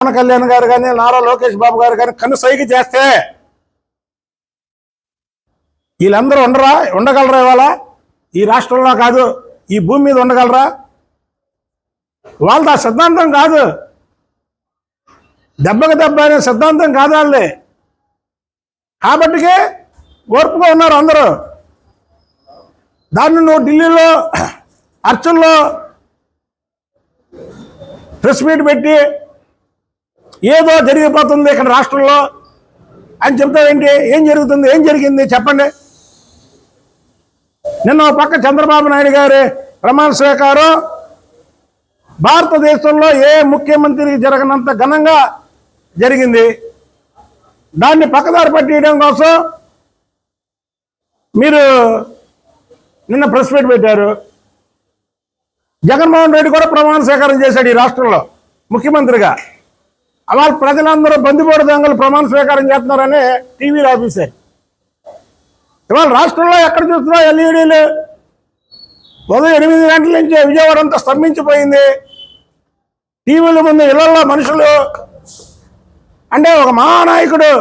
పవన్ కళ్యాణ్ గారు కానీ నారా లోకేష్ బాబు గారు కానీ కనుసైగ చేస్తే వీళ్ళందరూ ఉండగలరా? ఇవాళ ఈ రాష్ట్రంలో కాదు, ఈ భూమి మీద ఉండగలరా? వాళ్ళది ఆ సిద్ధాంతం కాదు, దెబ్బకి దెబ్బ అనే సిద్ధాంతం కాదు వాళ్ళే. కాబట్టికే ఓర్పుగా ఉన్నారు అందరూ. దాన్ని నువ్వు ఢిల్లీలో అర్చుల్లో ప్రెస్ మీట్ పెట్టి ఏదో జరిగిపోతుంది ఇక్కడ రాష్ట్రంలో అని చెప్తావేంటి? ఏం జరుగుతుంది, ఏం జరిగింది చెప్పండి. నిన్న ఒక పక్క చంద్రబాబు నాయుడు గారి ప్రమాణ స్వీకారం భారతదేశంలో ఏ ముఖ్యమంత్రికి జరగనంత ఘనంగా జరిగింది. దాన్ని పక్కదారి పట్టియడం కోసం మీరు నిన్న ప్రెస్ మీట్ పెట్టారు. జగన్మోహన్ రెడ్డి కూడా ప్రమాణ స్వీకారం చేశాడు ఈ రాష్ట్రంలో ముఖ్యమంత్రిగా. అలా ప్రజలందరూ బందిపోటు దొంగలు ప్రమాణ స్వీకారం చేస్తున్నారని టీవీలో ఆఫీసారు. ఇవాళ రాష్ట్రంలో ఎక్కడ చూస్తున్నా ఎల్ఈడీలు. ఉదయం 8 గంటల నుంచి విజయవాడ అంతా స్తంభించిపోయింది. టీవీల ముందు ఇళ్లలో మనుషులు. అంటే ఒక మహానాయకుడు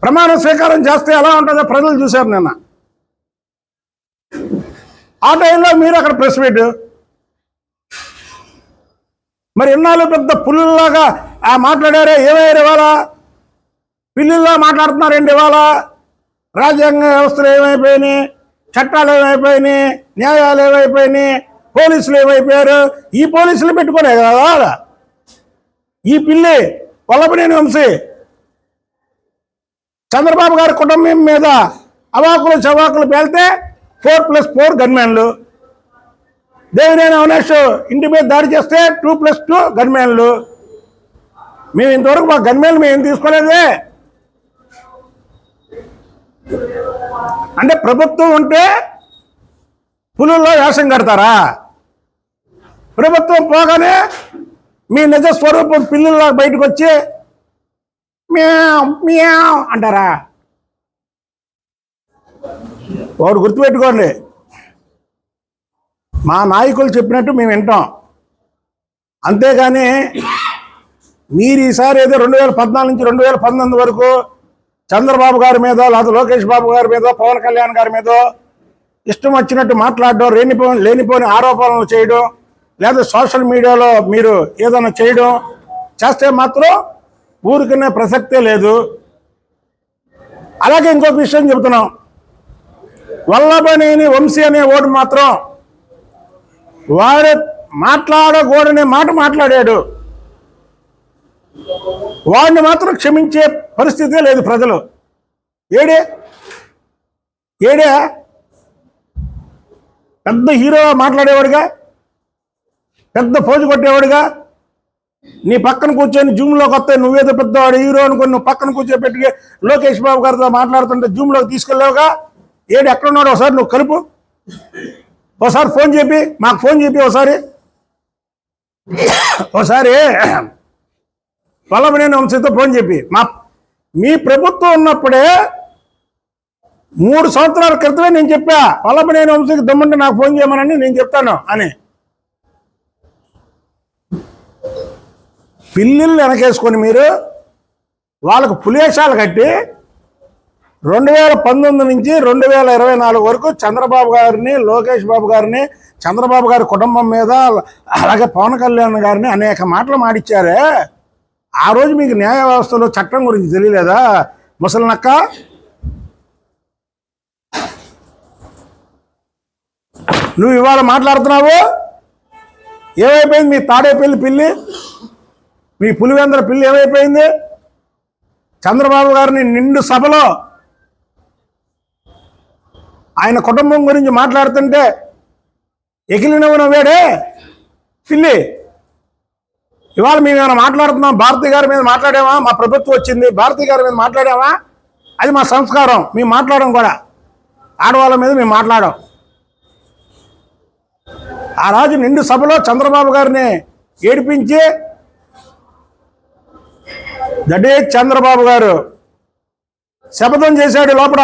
ప్రమాణ స్వీకారం చేస్తే ఎలా ఉంటుందో ప్రజలు చూశారు నిన్న. ఆ టైంలో మీరు అక్కడ ప్రెస్ మీట్. మరి ఇన్నాళ్ళు పెద్ద పుల్లులాగా మాట్లాడారే, ఏమయ్యారు ఇవాళ? పిల్లుల్లా మాట్లాడుతున్నారండి ఇవాళ. రాజ్యాంగ వ్యవస్థలు ఏమైపోయినాయి, చట్టాలు ఏమైపోయినాయి, న్యాయాలు ఏమైపోయినాయి, పోలీసులు ఏమైపోయారు? ఈ పోలీసులు పెట్టుకునే కదా ఈ పిల్లి వల్లభనేని వంశీ చంద్రబాబు గారి కుటుంబం మీద అవాకులు చవాకులు పేలితే 4+4 గన్మెన్లు. దేవినేని అవినాష్ ఇంటి మీద దాడి చేస్తే 2+2 గన్మెన్లు. మేము ఇంతవరకు మా గన్మెన్లు మేము తీసుకోలేదే. అంటే ప్రభుత్వం ఉంటే పులుల్లో వేషం కడతారా? ప్రభుత్వం పోగానే మీ నిజ స్వరూపం పిల్లుల్లా బయటకు వచ్చి మ్యావ్ మ్యావ్ అంటారా? వాడు గుర్తుపెట్టుకోండి, మా నాయకులు చెప్పినట్టు మేము వింటాం. అంతేగాని మీరు ఈసారి ఏదో 2014 నుంచి 2019 వరకు చంద్రబాబు గారి మీద, లేదా లోకేష్ బాబు గారి మీద, పవన్ కళ్యాణ్ గారి మీద ఇష్టం వచ్చినట్టు మాట్లాడడం, లేనిపోని ఆరోపణలు చేయడం, లేదా సోషల్ మీడియాలో మీరు ఏదైనా చేయడం చేస్తే మాత్రం ఊరికనే ప్రసక్తే లేదు. అలాగే ఇంకొక విషయం చెబుతున్నాం. వల్లభనేని వంశీ అనే ఓటు మాత్రం వాడు మాట్లాడకూడనే మాట మాట్లాడాడు. వాడిని మాత్రం క్షమించే పరిస్థితే లేదు ప్రజలు. ఏడే పెద్ద హీరో మాట్లాడేవాడుగా, పెద్ద పోజు కొట్టేవాడుగా, నీ పక్కన కూర్చొని జూమ్లోకి వస్తే నువ్వేదో పెద్దవాడు హీరో అనుకుని నువ్వు పక్కన కూర్చోబెట్టి లోకేష్ బాబు గారితో మాట్లాడుతుంటే జూమ్లోకి తీసుకెళ్ళావుగా. ఎక్కడున్నాడు ఒకసారి నువ్వు కలుపు. ఒకసారి ఫోన్ చెప్పి మాకు ఫోన్ చెప్పి ఒకసారి వల్లభనేని వంశీతో ఫోన్ చెప్పి మీ ప్రభుత్వం ఉన్నప్పుడే 3 సంవత్సరాల క్రితమే నేను చెప్పా వల్లభనేని వంశీకి దమ్ముంటే నాకు ఫోన్ చేయమని నేను చెప్తాను అని. పిల్లిళ్ళు వెనకేసుకొని మీరు వాళ్ళకు పులేశాలు కట్టి 2019 నుంచి 2024 వరకు చంద్రబాబు గారిని, లోకేష్ బాబు గారిని, చంద్రబాబు గారి కుటుంబం మీద, అలాగే పవన్ కళ్యాణ్ గారిని అనేక మాటలు మాడిచ్చారే. ఆ రోజు మీకు న్యాయ వ్యవస్థలో చట్టం గురించి తెలియలేదా ముసలినక్క? నువ్వు ఇవాళ మాట్లాడుతున్నావు. ఏమైపోయింది మీ తాడేపల్లి పిల్లి, మీ పులివెందుల పిల్లి ఏమైపోయింది? చంద్రబాబు గారిని నిండు సభలో ఆయన కుటుంబం గురించి మాట్లాడుతుంటే ఎకిలినవ్వున వేడే పిల్లి. ఇవాళ మేము ఏమైనా మాట్లాడుతున్నాం? భారతి గారి మీద మాట్లాడామా? మా ప్రభుత్వం వచ్చింది భారతి గారి మీద మాట్లాడామా? అది మా సంస్కారం. మేము మాట్లాడడం కూడా ఆడవాళ్ళ మీద మేము మాట్లాడాం. ఆ రోజు నిండు సభలో చంద్రబాబు గారిని ఏడిపించి దడే చంద్రబాబు గారు శపథం చేశాడు లోపల.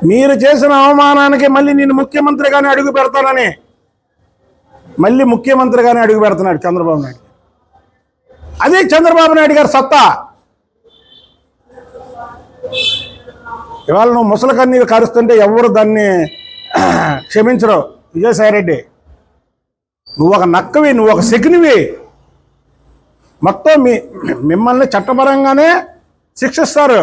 మీరు చేసిన అవమానానికి మళ్ళీ నేను ముఖ్యమంత్రిగానే అడుగు పెడతానని. మళ్ళీ ముఖ్యమంత్రిగానే అడుగు పెడుతున్నాడు చంద్రబాబు నాయుడు. అదే చంద్రబాబు నాయుడు గారి సత్తా. ఇవాళ నువ్వు ముసలి కన్నీరు కరుస్తుంటే ఎవరు దాన్ని క్షమించరు. విజయసాయిరెడ్డి, నువ్వు ఒక నక్కవి, నువ్వు ఒక శకునివి. మొత్తం మిమ్మల్ని చట్టపరంగానే శిక్షిస్తారు.